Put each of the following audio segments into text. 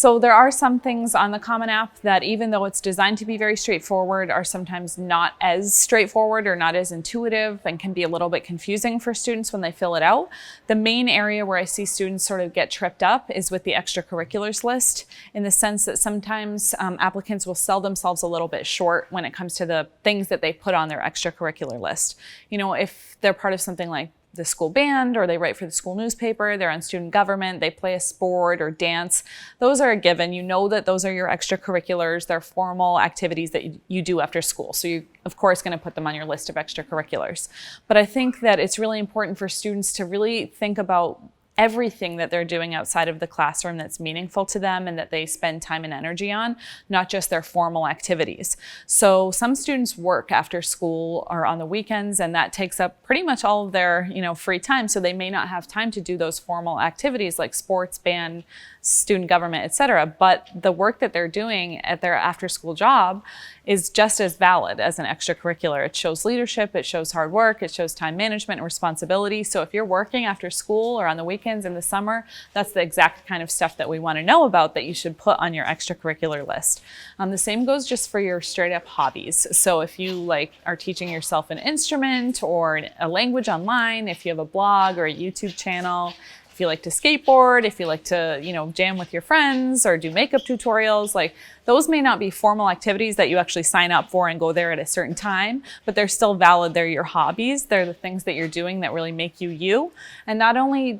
So there are some things on the Common App that, even though it's designed to be very straightforward, are sometimes not as straightforward or not as intuitive and can be a little bit confusing for students when they fill it out. The main area where I see students sort of get tripped up is with the extracurriculars list, in the sense that sometimes applicants will sell themselves a little bit short when it comes to the things that they put on their extracurricular list. You know, if they're part of something like the school band, or they write for the school newspaper, they're on student government, they play a sport or dance, those are a given. You know that those are your extracurriculars. They're formal activities that you do after school. So you're, of course, going to put them on your list of extracurriculars. But I think that it's really important for students to really think about everything that they're doing outside of the classroom that's meaningful to them and that they spend time and energy on, not just their formal activities. So some students work after school or on the weekends, and that takes up pretty much all of their, free time. So they may not have time to do those formal activities like sports, band, student government, etc. But the work that they're doing at their after-school job is just as valid as an extracurricular. It shows leadership, it shows hard work, it shows time management and responsibility. So if you're working after school or on the weekends in the summer, that's the exact kind of stuff that we want to know about that you should put on your extracurricular list. The same goes just for your straight up hobbies. So if you are teaching yourself an instrument or a language online, if you have a blog or a YouTube channel, if you like to skateboard, if you like to, jam with your friends or do makeup tutorials, those may not be formal activities that you actually sign up for and go there at a certain time, but they're still valid. They're your hobbies. They're the things that you're doing that really make you you. And not only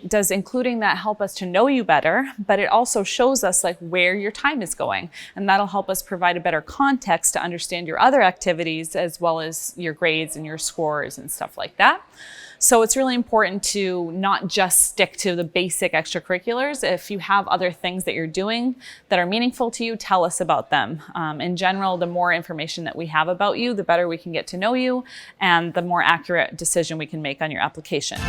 does including that help us to know you better, but it also shows us where your time is going. And that'll help us provide a better context to understand your other activities, as well as your grades and your scores and stuff like that. So it's really important to not just stick to the basic extracurriculars. If you have other things that you're doing that are meaningful to you, tell us about them. In general, the more information that we have about you, the better we can get to know you, and the more accurate decision we can make on your application.